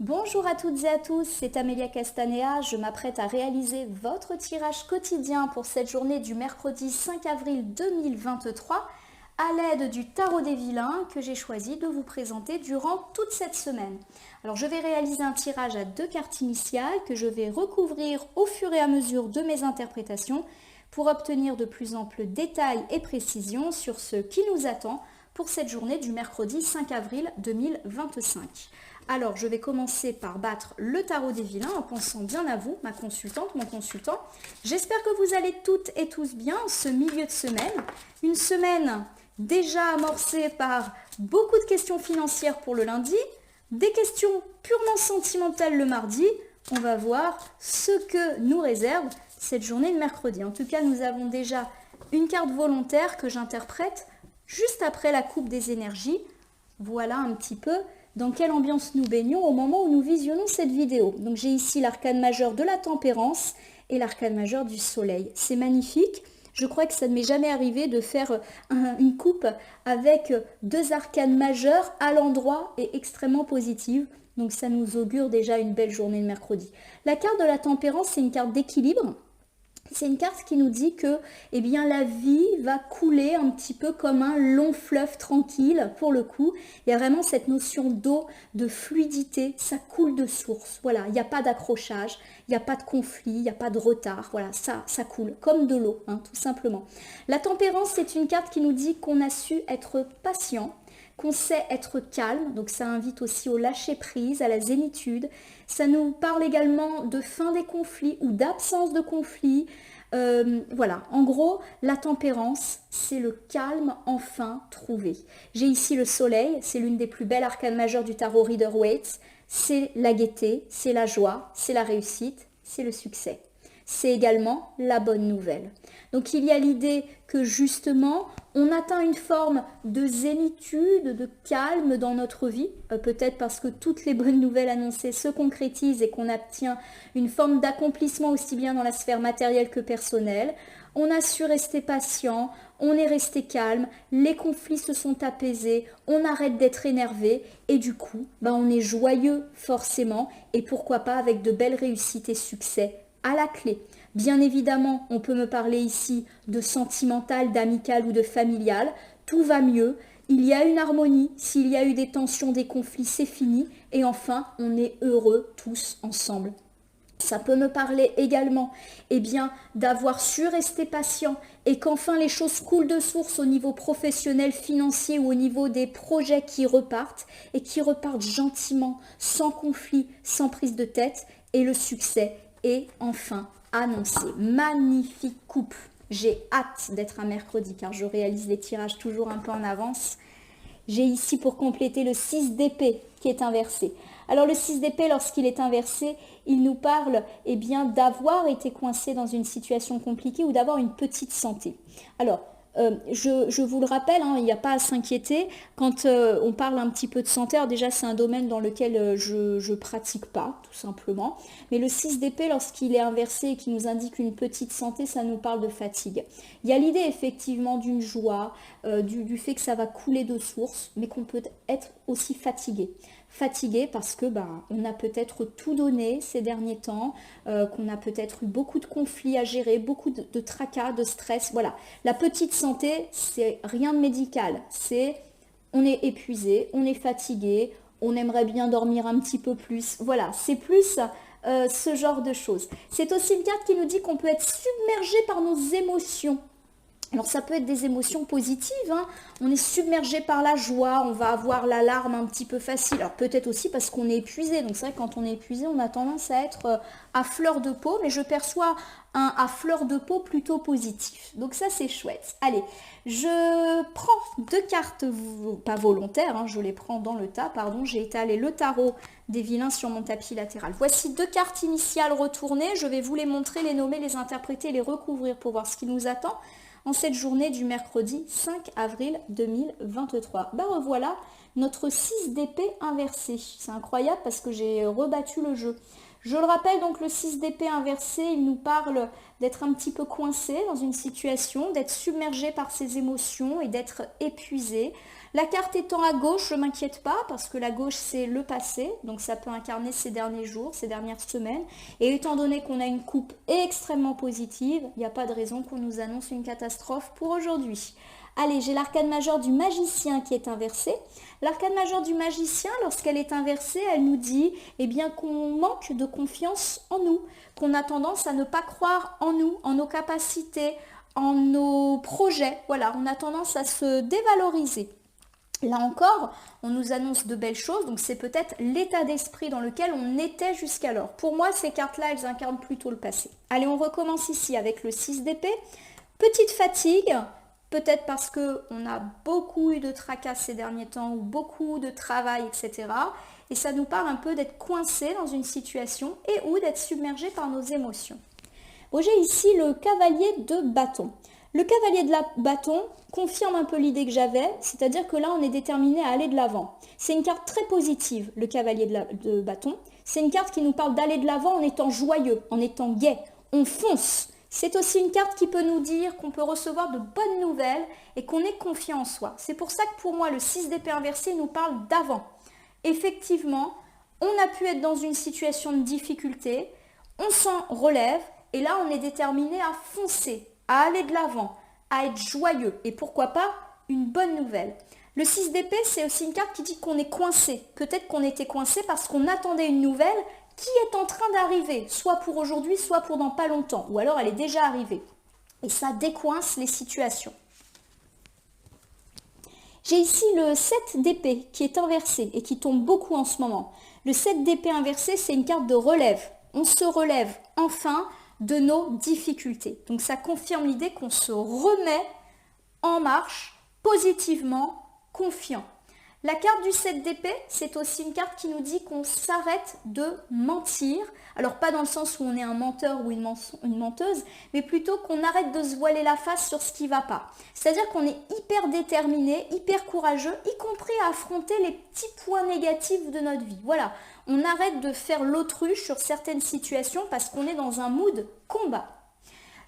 Bonjour à toutes et à tous, c'est Amélia Castanea. Je m'apprête à réaliser votre tirage quotidien pour cette journée du mercredi 5 avril 2023 à l'aide du tarot des vilains que j'ai choisi de vous présenter durant toute cette semaine. Alors je vais réaliser un tirage à 2 cartes initiales que je vais recouvrir au fur et à mesure de mes interprétations pour obtenir de plus amples détails et précisions sur ce qui nous attend pour cette journée du mercredi 5 avril 2025. Alors, je vais commencer par battre le tarot des vilains en pensant bien à vous, ma consultante, mon consultant. J'espère que vous allez toutes et tous bien ce milieu de semaine. Une semaine déjà amorcée par beaucoup de questions financières pour le lundi, des questions purement sentimentales le mardi. On va voir ce que nous réserve cette journée de mercredi. En tout cas, nous avons déjà une carte volontaire que j'interprète juste après la coupe des énergies. Voilà un petit peu dans quelle ambiance nous baignons au moment où nous visionnons cette vidéo. Donc j'ai ici l'arcane majeur de la tempérance et l'arcane majeur du soleil. C'est magnifique. Je crois que ça ne m'est jamais arrivé de faire une coupe avec 2 arcanes majeures à l'endroit et extrêmement positives. Donc ça nous augure déjà une belle journée de mercredi. La carte de la tempérance, c'est une carte d'équilibre. C'est une carte qui nous dit que eh bien, la vie va couler un petit peu comme un long fleuve tranquille. Pour le coup, il y a vraiment cette notion d'eau, de fluidité, ça coule de source. Voilà, il n'y a pas d'accrochage, il n'y a pas de conflit, il n'y a pas de retard. Voilà, ça coule comme de l'eau, hein, tout simplement. La tempérance, c'est une carte qui nous dit qu'on a su être patient, qu'on sait être calme, donc ça invite aussi au lâcher-prise, à la zénitude. Ça nous parle également de fin des conflits ou d'absence de conflits. Voilà, en gros, la tempérance, c'est le calme enfin trouvé. J'ai ici le soleil, c'est l'une des plus belles arcanes majeures du tarot Rider-Waite. C'est la gaieté, c'est la joie, c'est la réussite, c'est le succès. C'est également la bonne nouvelle. Donc il y a l'idée que justement, on atteint une forme de zénitude, de calme dans notre vie, peut-être parce que toutes les bonnes nouvelles annoncées se concrétisent et qu'on obtient une forme d'accomplissement aussi bien dans la sphère matérielle que personnelle. On a su rester patient, on est resté calme, les conflits se sont apaisés, on arrête d'être énervé et du coup, on est joyeux forcément et pourquoi pas avec de belles réussites et succès à la clé. Bien évidemment, on peut me parler ici de sentimental, d'amical ou de familial. Tout va mieux. Il y a une harmonie. S'il y a eu des tensions, des conflits, c'est fini. Et enfin, on est heureux tous ensemble. Ça peut me parler également d'avoir su rester patient et qu'enfin les choses coulent de source au niveau professionnel, financier ou au niveau des projets qui repartent et qui repartent gentiment, sans conflit, sans prise de tête et le succès est enfin annoncé. Magnifique coupe. J'ai hâte d'être un mercredi car je réalise les tirages toujours un peu en avance. J'ai ici pour compléter le 6 d'épée qui est inversé. Alors le 6 d'épée, lorsqu'il est inversé, il nous parle d'avoir été coincé dans une situation compliquée ou d'avoir une petite santé. Alors, je vous le rappelle, il n'y a pas à s'inquiéter quand on parle un petit peu de santé. Alors déjà, c'est un domaine dans lequel je ne pratique pas, tout simplement. Mais le 6 d'épée, lorsqu'il est inversé et qui nous indique une petite santé, ça nous parle de fatigue. Il y a l'idée effectivement d'une joie, du fait que ça va couler de source, mais qu'on peut être aussi fatigué. Fatigué parce que on a peut-être tout donné ces derniers temps, qu'on a peut-être eu beaucoup de conflits à gérer, beaucoup de tracas, de stress. Voilà, la petite santé, c'est rien de médical. C'est on est épuisé, on est fatigué, on aimerait bien dormir un petit peu plus. Voilà, c'est plus ce genre de choses. C'est aussi une carte qui nous dit qu'on peut être submergé par nos émotions. Alors ça peut être des émotions positives, on est submergé par la joie, on va avoir la larme un petit peu facile. Alors peut-être aussi parce qu'on est épuisé, donc c'est vrai que quand on est épuisé, on a tendance à être à fleur de peau, mais je perçois un à fleur de peau plutôt positif. Donc ça c'est chouette. Allez, je prends 2 cartes, pas volontaires, je les prends dans le tas, pardon, j'ai étalé le tarot des vilains sur mon tapis latéral. Voici 2 cartes initiales retournées, je vais vous les montrer, les nommer, les interpréter, les recouvrir pour voir ce qui nous attend en cette journée du mercredi 5 avril 2023. Revoilà notre 6 d'épée inversé. C'est incroyable parce que j'ai rebattu le jeu. Je le rappelle, donc le 6 d'épée inversé, il nous parle d'être un petit peu coincé dans une situation, d'être submergé par ses émotions et d'être épuisé. La carte étant à gauche, je ne m'inquiète pas parce que la gauche c'est le passé, donc ça peut incarner ces derniers jours, ces dernières semaines. Et étant donné qu'on a une coupe extrêmement positive, il n'y a pas de raison qu'on nous annonce une catastrophe pour aujourd'hui. Allez, j'ai l'arcane majeure du magicien qui est inversée. L'arcane majeure du magicien, lorsqu'elle est inversée, elle nous dit eh bien, qu'on manque de confiance en nous, qu'on a tendance à ne pas croire en nous, en nos capacités, en nos projets. Voilà, on a tendance à se dévaloriser. Là encore, on nous annonce de belles choses, donc c'est peut-être l'état d'esprit dans lequel on était jusqu'alors. Pour moi, ces cartes-là, elles incarnent plutôt le passé. Allez, on recommence ici avec le 6 d'épée. Petite fatigue, peut-être parce qu'on a beaucoup eu de tracas ces derniers temps, ou beaucoup de travail, etc. Et ça nous parle un peu d'être coincé dans une situation et ou d'être submergé par nos émotions. Bon, j'ai ici le cavalier de bâton. Le cavalier de bâton confirme un peu l'idée que j'avais, c'est-à-dire que là, on est déterminé à aller de l'avant. C'est une carte très positive, le cavalier de bâton. C'est une carte qui nous parle d'aller de l'avant en étant joyeux, en étant gai. On fonce. C'est aussi une carte qui peut nous dire qu'on peut recevoir de bonnes nouvelles et qu'on ait confiance en soi. C'est pour ça que pour moi, le 6 d'épée inversé nous parle d'avant. Effectivement, on a pu être dans une situation de difficulté, on s'en relève et là, on est déterminé à foncer, à aller de l'avant, à être joyeux et pourquoi pas une bonne nouvelle. Le 6 d'épée, c'est aussi une carte qui dit qu'on est coincé. Peut-être qu'on était coincé parce qu'on attendait une nouvelle qui est en train d'arriver, soit pour aujourd'hui, soit pour dans pas longtemps, ou alors elle est déjà arrivée. Et ça décoince les situations. J'ai ici le 7 d'épée qui est inversé et qui tombe beaucoup en ce moment. Le 7 d'épée inversé, c'est une carte de relève. On se relève enfin de nos difficultés. Donc ça confirme l'idée qu'on se remet en marche, positivement, confiant. La carte du 7 d'épée, c'est aussi une carte qui nous dit qu'on s'arrête de mentir. Alors pas dans le sens où on est un menteur ou une menteuse, mais plutôt qu'on arrête de se voiler la face sur ce qui ne va pas. C'est-à-dire qu'on est hyper déterminé, hyper courageux, y compris à affronter les petits points négatifs de notre vie. Voilà, on arrête de faire l'autruche sur certaines situations parce qu'on est dans un mood combat.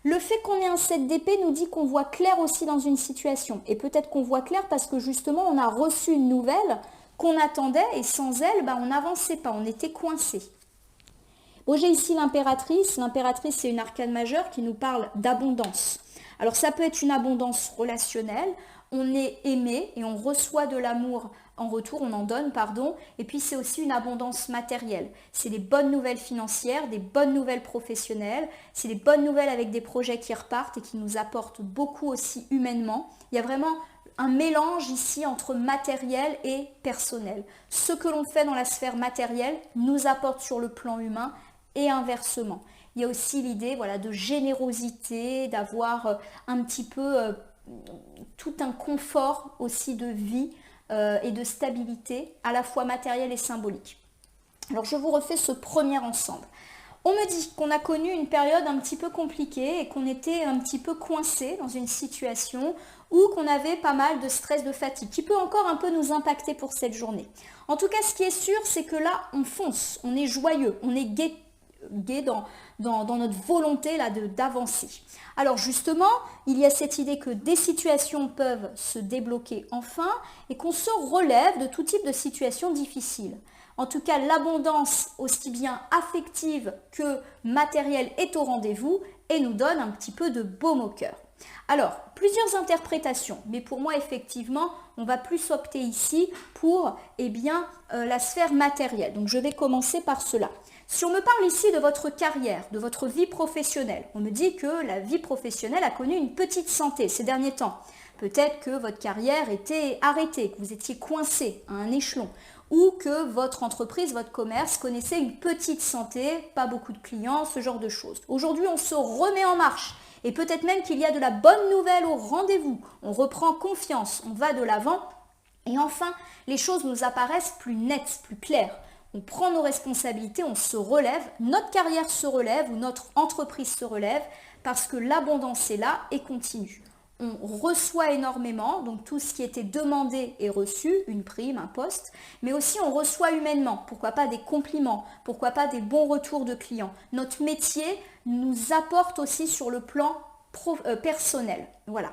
Le fait qu'on ait un 7 d'épée nous dit qu'on voit clair aussi dans une situation. Et peut-être qu'on voit clair parce que justement, on a reçu une nouvelle qu'on attendait et sans elle, on n'avançait pas, on était coincé. Bon, j'ai ici l'impératrice. L'impératrice, c'est une arcane majeure qui nous parle d'abondance. Alors, ça peut être une abondance relationnelle. On est aimé et on reçoit de l'amour en retour, on en donne, pardon. Et puis, c'est aussi une abondance matérielle. C'est des bonnes nouvelles financières, des bonnes nouvelles professionnelles. C'est des bonnes nouvelles avec des projets qui repartent et qui nous apportent beaucoup aussi humainement. Il y a vraiment un mélange ici entre matériel et personnel. Ce que l'on fait dans la sphère matérielle nous apporte sur le plan humain et inversement. Il y a aussi l'idée de générosité, d'avoir un petit peu tout un confort aussi de vie et de stabilité, à la fois matérielle et symbolique. Alors je vous refais ce premier ensemble. On me dit qu'on a connu une période un petit peu compliquée et qu'on était un petit peu coincé dans une situation ou qu'on avait pas mal de stress, de fatigue, qui peut encore un peu nous impacter pour cette journée. En tout cas, ce qui est sûr, c'est que là, on fonce, on est joyeux, on est gai dans notre volonté d'avancer. Alors justement, il y a cette idée que des situations peuvent se débloquer enfin et qu'on se relève de tout type de situations difficiles. En tout cas, l'abondance aussi bien affective que matérielle est au rendez-vous et nous donne un petit peu de baume au cœur. Alors, plusieurs interprétations, mais pour moi, effectivement, on va plus opter ici pour la sphère matérielle. Donc, je vais commencer par cela. Si on me parle ici de votre carrière, de votre vie professionnelle, on me dit que la vie professionnelle a connu une petite santé ces derniers temps. Peut-être que votre carrière était arrêtée, que vous étiez coincé à un échelon, ou que votre entreprise, votre commerce connaissait une petite santé, pas beaucoup de clients, ce genre de choses. Aujourd'hui, on se remet en marche et peut-être même qu'il y a de la bonne nouvelle au rendez-vous. On reprend confiance, on va de l'avant et enfin, les choses nous apparaissent plus nettes, plus claires. On prend nos responsabilités, on se relève, notre carrière se relève ou notre entreprise se relève parce que l'abondance est là et continue. On reçoit énormément, donc tout ce qui était demandé est reçu, une prime, un poste, mais aussi on reçoit humainement, pourquoi pas des compliments, pourquoi pas des bons retours de clients. Notre métier nous apporte aussi sur le plan personnel. Voilà.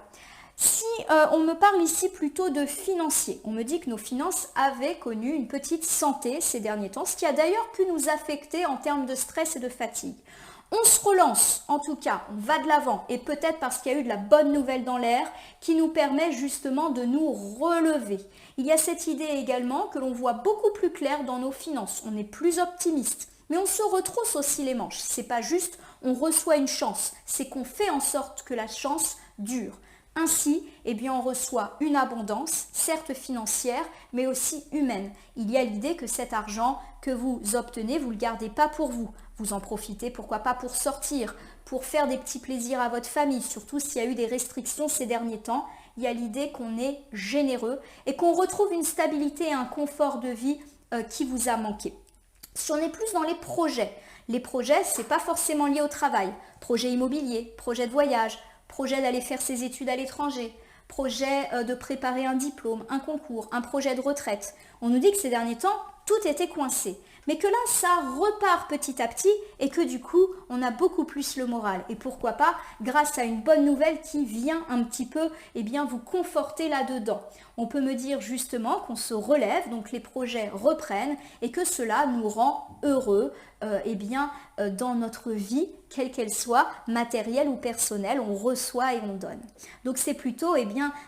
Si on me parle ici plutôt de financier, on me dit que nos finances avaient connu une petite santé ces derniers temps, ce qui a d'ailleurs pu nous affecter en termes de stress et de fatigue. On se relance, en tout cas, on va de l'avant, et peut-être parce qu'il y a eu de la bonne nouvelle dans l'air qui nous permet justement de nous relever. Il y a cette idée également que l'on voit beaucoup plus clair dans nos finances, on est plus optimiste, mais on se retrousse aussi les manches. C'est pas juste on reçoit une chance, c'est qu'on fait en sorte que la chance dure. Ainsi, eh bien, on reçoit une abondance, certes financière, mais aussi humaine. Il y a l'idée que cet argent que vous obtenez, vous ne le gardez pas pour vous. Vous en profitez, pourquoi pas, pour sortir, pour faire des petits plaisirs à votre famille, surtout s'il y a eu des restrictions ces derniers temps. Il y a l'idée qu'on est généreux et qu'on retrouve une stabilité et un confort de vie qui vous a manqué. Si on est plus dans les projets, ce n'est pas forcément lié au travail. Projet immobilier, projet de voyage, projet d'aller faire ses études à l'étranger, projet de préparer un diplôme, un concours, un projet de retraite. On nous dit que ces derniers temps, tout était coincé. Mais que là, ça repart petit à petit et que du coup, on a beaucoup plus le moral. Et pourquoi pas, grâce à une bonne nouvelle qui vient un petit peu vous conforter là-dedans. On peut me dire justement qu'on se relève, donc les projets reprennent et que cela nous rend heureux dans notre vie, quelle qu'elle soit, matérielle ou personnelle, on reçoit et on donne. Donc c'est plutôt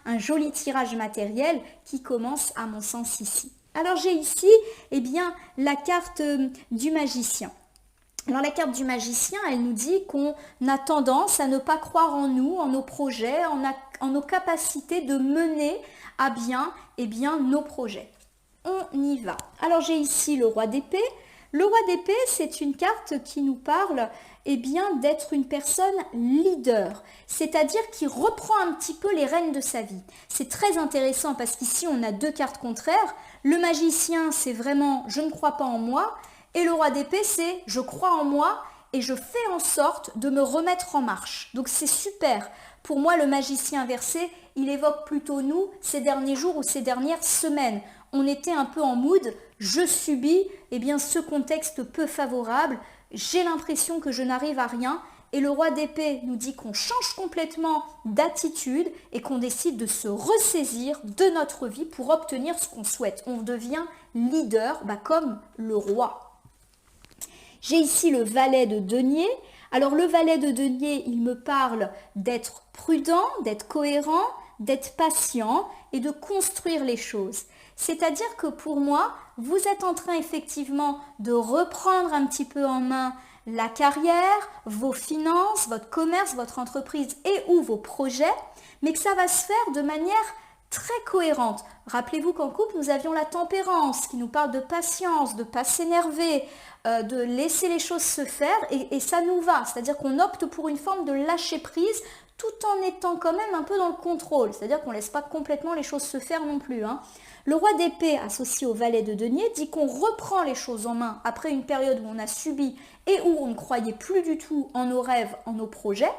un joli tirage matériel qui commence à mon sens ici. Alors j'ai ici la carte du magicien. Alors la carte du magicien, elle nous dit qu'on a tendance à ne pas croire en nous, en nos projets, en nos capacités de mener à bien nos projets. On y va. Alors j'ai ici le roi d'épée. Le roi d'épée, c'est une carte qui nous parle d'être une personne leader, c'est-à-dire qui reprend un petit peu les rênes de sa vie. C'est très intéressant parce qu'ici, on a deux cartes contraires. Le magicien, c'est vraiment « je ne crois pas en moi » et le roi d'épée, c'est « je crois en moi et je fais en sorte de me remettre en marche ». Donc c'est super. Pour moi, le magicien inversé, il évoque plutôt nous ces derniers jours ou ces dernières semaines. On était un peu en mood « je subis ce contexte peu favorable ». J'ai l'impression que je n'arrive à rien et le roi d'épée nous dit qu'on change complètement d'attitude et qu'on décide de se ressaisir de notre vie pour obtenir ce qu'on souhaite. On devient leader comme le roi. J'ai ici le valet de denier. Alors le valet de denier, il me parle d'être prudent, d'être cohérent, d'être patient et de construire les choses. C'est-à-dire que pour moi, vous êtes en train effectivement de reprendre un petit peu en main la carrière, vos finances, votre commerce, votre entreprise et ou vos projets, mais que ça va se faire de manière très cohérente. Rappelez-vous qu'en couple, nous avions la tempérance qui nous parle de patience, de ne pas s'énerver, de laisser les choses se faire et ça nous va. C'est-à-dire qu'on opte pour une forme de lâcher prise tout en étant quand même un peu dans le contrôle. C'est-à-dire qu'on ne laisse pas complètement les choses se faire non plus. Le roi d'épée associé au valet de denier dit qu'on reprend les choses en main après une période où on a subi et où on ne croyait plus du tout en nos rêves, en nos projets.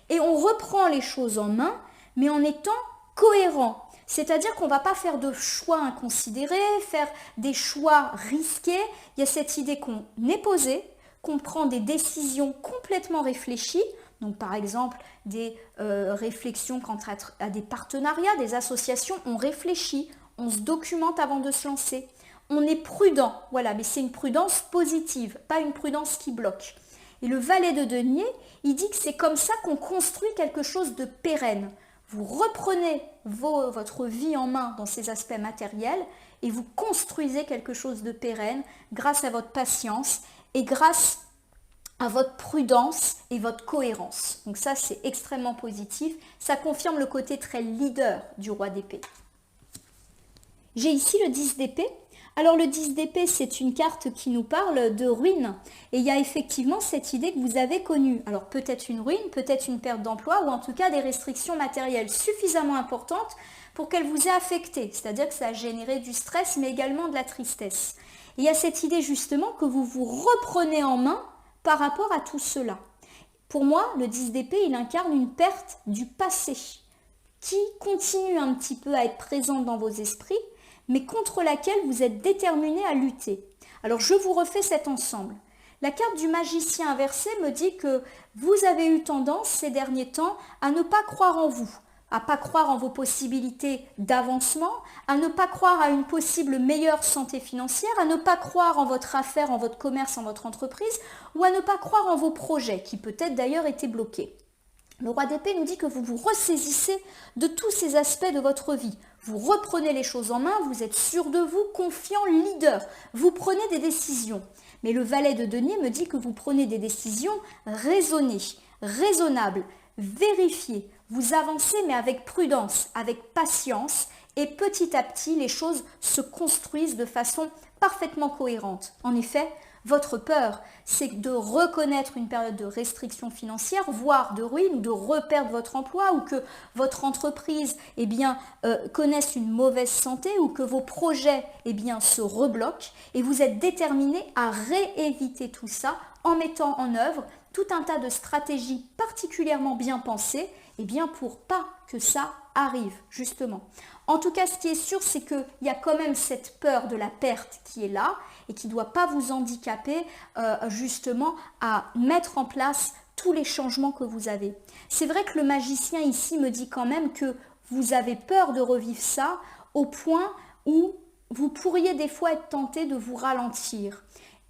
Et on reprend les choses en main, mais en étant cohérent. C'est-à-dire qu'on ne va pas faire de choix inconsidérés, faire des choix risqués. Il y a cette idée qu'on est posé, qu'on prend des décisions complètement réfléchies. Donc par exemple, des réflexions quant à des partenariats, des associations, on réfléchit, on se documente avant de se lancer. On est prudent, voilà, mais c'est une prudence positive, pas une prudence qui bloque. Et le valet de denier, il dit que c'est comme ça qu'on construit quelque chose de pérenne. Vous reprenez votre vie en main dans ces aspects matériels et vous construisez quelque chose de pérenne grâce à votre patience et grâce à votre prudence et votre cohérence. Donc ça, c'est extrêmement positif. Ça confirme le côté très leader du roi d'épée. J'ai ici le 10 d'épée. Alors le 10 d'épée, c'est une carte qui nous parle de ruine. Et il y a effectivement cette idée que vous avez connue. Alors peut-être une ruine, peut-être une perte d'emploi ou en tout cas des restrictions matérielles suffisamment importantes pour qu'elles vous aient affecté. C'est-à-dire que ça a généré du stress mais également de la tristesse. Et il y a cette idée justement que vous vous reprenez en main par rapport à tout cela. Pour moi, le 10 d'épée, il incarne une perte du passé qui continue un petit peu à être présente dans vos esprits, mais contre laquelle vous êtes déterminé à lutter. Alors je vous refais cet ensemble. La carte du magicien inversé me dit que vous avez eu tendance ces derniers temps à ne pas croire en vous, à ne pas croire en vos possibilités d'avancement, à ne pas croire à une possible meilleure santé financière, à ne pas croire en votre affaire, en votre commerce, en votre entreprise, ou à ne pas croire en vos projets qui peut-être d'ailleurs étaient bloqués. Le roi d'épée nous dit que vous vous ressaisissez de tous ces aspects de votre vie. Vous reprenez les choses en main, vous êtes sûr de vous, confiant, leader. Vous prenez des décisions. Mais le valet de denier me dit que vous prenez des décisions raisonnées, raisonnables, vérifiées. Vous avancez mais avec prudence, avec patience et petit à petit les choses se construisent de façon parfaitement cohérente. En effet, votre peur, c'est de reconnaître une période de restriction financière, voire de ruine, ou de reperdre votre emploi, ou que votre entreprise connaisse une mauvaise santé, ou que vos projets se rebloquent, et vous êtes déterminé à rééviter tout ça en mettant en œuvre tout un tas de stratégies particulièrement bien pensées, pour pas que ça arrive, justement. En tout cas, ce qui est sûr, c'est qu'il y a quand même cette peur de la perte qui est là et qui ne doit pas vous handicaper justement à mettre en place tous les changements que vous avez. C'est vrai que le magicien ici me dit quand même que vous avez peur de revivre ça au point où vous pourriez des fois être tenté de vous ralentir.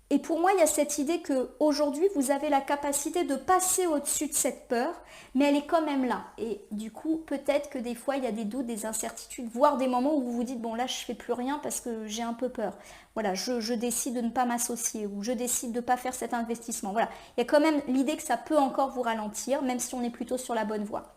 Et pour moi, il y a cette idée qu'aujourd'hui, vous avez la capacité de passer au-dessus de cette peur, mais elle est quand même là. Et du coup, peut-être que des fois, il y a des doutes, des incertitudes, voire des moments où vous vous dites, bon là, je ne fais plus rien parce que j'ai un peu peur. Voilà, je décide de ne pas m'associer ou je décide de ne pas faire cet investissement. Voilà, il y a quand même l'idée que ça peut encore vous ralentir, même si on est plutôt sur la bonne voie.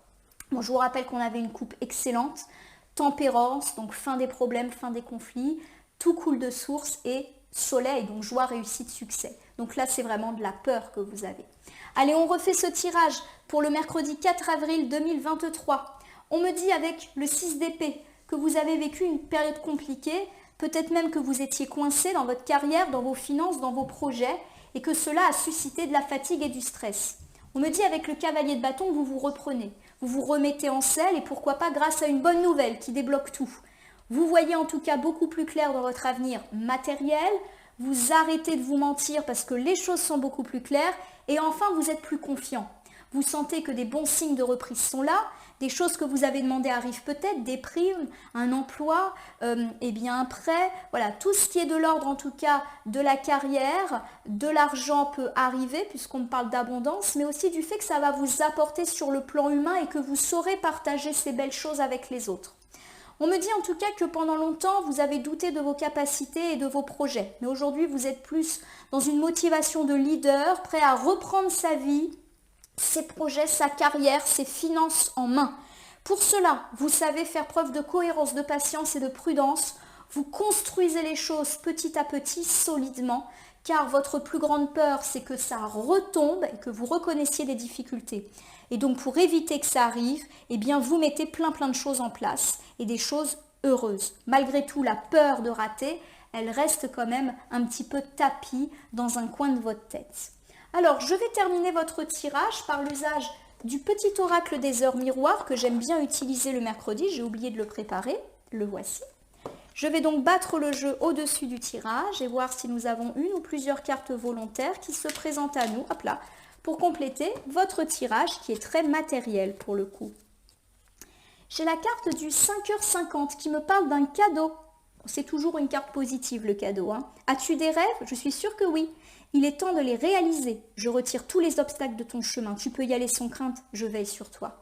Bon, je vous rappelle qu'on avait une coupe excellente, tempérance, donc fin des problèmes, fin des conflits, tout coule de source et soleil, donc joie, réussite, succès. Donc là, c'est vraiment de la peur que vous avez. Allez, on refait ce tirage pour le mercredi 4 avril 2023. On me dit avec le 6 d'épée que vous avez vécu une période compliquée, peut-être même que vous étiez coincé dans votre carrière, dans vos finances, dans vos projets, et que cela a suscité de la fatigue et du stress. On me dit avec le cavalier de bâton que vous vous reprenez, vous vous remettez en selle et pourquoi pas grâce à une bonne nouvelle qui débloque tout. Vous voyez en tout cas beaucoup plus clair dans votre avenir matériel, vous arrêtez de vous mentir parce que les choses sont beaucoup plus claires et enfin vous êtes plus confiant. Vous sentez que des bons signes de reprise sont là, des choses que vous avez demandées arrivent peut-être, des primes, un emploi, un prêt, voilà, tout ce qui est de l'ordre en tout cas de la carrière, de l'argent peut arriver puisqu'on parle d'abondance, mais aussi du fait que ça va vous apporter sur le plan humain et que vous saurez partager ces belles choses avec les autres. On me dit en tout cas que pendant longtemps, vous avez douté de vos capacités et de vos projets. Mais aujourd'hui, vous êtes plus dans une motivation de leader, prêt à reprendre sa vie, ses projets, sa carrière, ses finances en main. Pour cela, vous savez faire preuve de cohérence, de patience et de prudence. Vous construisez les choses petit à petit, solidement, car votre plus grande peur, c'est que ça retombe et que vous reconnaissiez des difficultés. Et donc, pour éviter que ça arrive, vous mettez plein de choses en place et des choses heureuses. Malgré tout, la peur de rater, elle reste quand même un petit peu tapie dans un coin de votre tête. Alors, je vais terminer votre tirage par l'usage du petit oracle des heures miroirs que j'aime bien utiliser le mercredi. J'ai oublié de le préparer. Le voici. Je vais donc battre le jeu au-dessus du tirage et voir si nous avons une ou plusieurs cartes volontaires qui se présentent à nous. Hop là, pour compléter votre tirage qui est très matériel pour le coup. J'ai la carte du 5h50 qui me parle d'un cadeau. C'est toujours une carte positive le cadeau. As-tu des rêves? Je suis sûre que oui. Il est temps de les réaliser. Je retire tous les obstacles de ton chemin. Tu peux y aller sans crainte, je veille sur toi.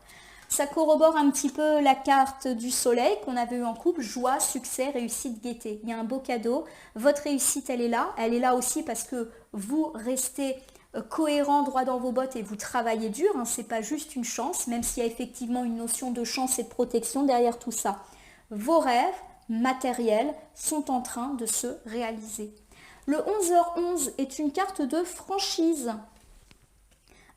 Ça corrobore un petit peu la carte du soleil qu'on avait eu en couple, joie, succès, réussite, gaieté. Il y a un beau cadeau. Votre réussite, elle est là. Elle est là aussi parce que vous restez cohérent, droit dans vos bottes et vous travaillez dur. Ce n'est pas juste une chance, même s'il y a effectivement une notion de chance et de protection derrière tout ça. Vos rêves matériels sont en train de se réaliser. Le 11h11 est une carte de franchise.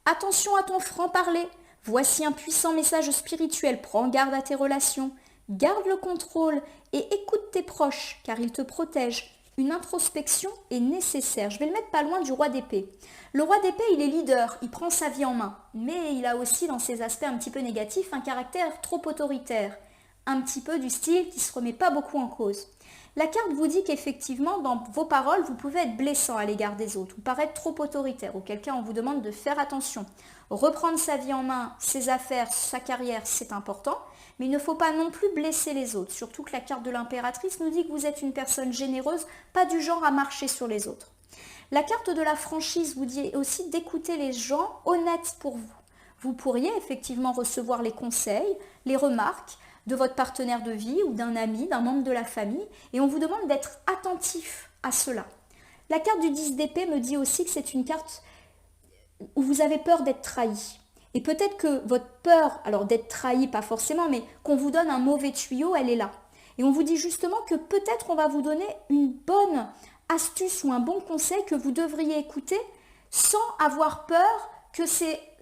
Attention à ton franc-parler. Voici un puissant message spirituel. Prends garde à tes relations. Garde le contrôle et écoute tes proches car ils te protègent. Une introspection est nécessaire. Je vais le mettre pas loin du roi d'épée. Le roi d'épée, il est leader, il prend sa vie en main. Mais il a aussi dans ses aspects un petit peu négatifs un caractère trop autoritaire. Un petit peu du style qui ne se remet pas beaucoup en cause. La carte vous dit qu'effectivement, dans vos paroles, vous pouvez être blessant à l'égard des autres ou paraître trop autoritaire, auquel cas on vous demande de faire attention. Reprendre sa vie en main, ses affaires, sa carrière, c'est important, mais il ne faut pas non plus blesser les autres, surtout que la carte de l'impératrice nous dit que vous êtes une personne généreuse, pas du genre à marcher sur les autres. La carte de la franchise vous dit aussi d'écouter les gens honnêtes pour vous. Vous pourriez effectivement recevoir les conseils, les remarques de votre partenaire de vie ou d'un ami, d'un membre de la famille, et on vous demande d'être attentif à cela. La carte du 10 d'épée me dit aussi que c'est une carte où vous avez peur d'être trahi. Et peut-être que votre peur, alors d'être trahi, pas forcément, mais qu'on vous donne un mauvais tuyau, elle est là. Et on vous dit justement que peut-être on va vous donner une bonne astuce ou un bon conseil que vous devriez écouter sans avoir peur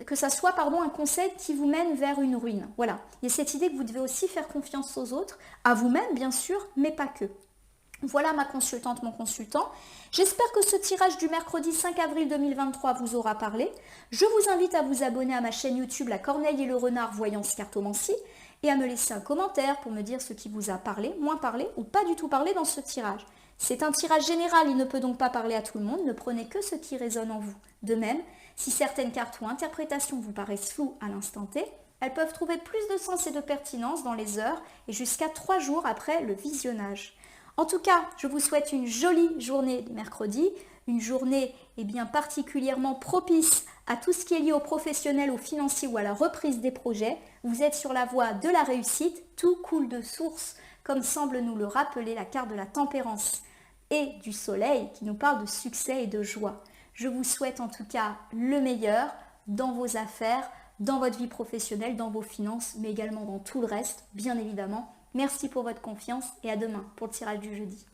que ça soit un conseil qui vous mène vers une ruine. Voilà. Il y a cette idée que vous devez aussi faire confiance aux autres, à vous-même bien sûr, mais pas que. Voilà ma consultante, mon consultant. J'espère que ce tirage du mercredi 5 avril 2023 vous aura parlé. Je vous invite à vous abonner à ma chaîne YouTube La Corneille et le Renard Voyance Cartomancie et à me laisser un commentaire pour me dire ce qui vous a parlé, moins parlé ou pas du tout parlé dans ce tirage. C'est un tirage général, il ne peut donc pas parler à tout le monde, ne prenez que ce qui résonne en vous. De même, si certaines cartes ou interprétations vous paraissent floues à l'instant T, elles peuvent trouver plus de sens et de pertinence dans les heures et jusqu'à 3 jours après le visionnage. En tout cas, je vous souhaite une jolie journée de mercredi, une journée particulièrement propice à tout ce qui est lié au professionnel, au financier ou à la reprise des projets. Vous êtes sur la voie de la réussite, tout coule de source, comme semble nous le rappeler la carte de la tempérance et du soleil qui nous parle de succès et de joie. Je vous souhaite en tout cas le meilleur dans vos affaires, dans votre vie professionnelle, dans vos finances, mais également dans tout le reste, bien évidemment. Merci pour votre confiance et à demain pour le tirage du jeudi.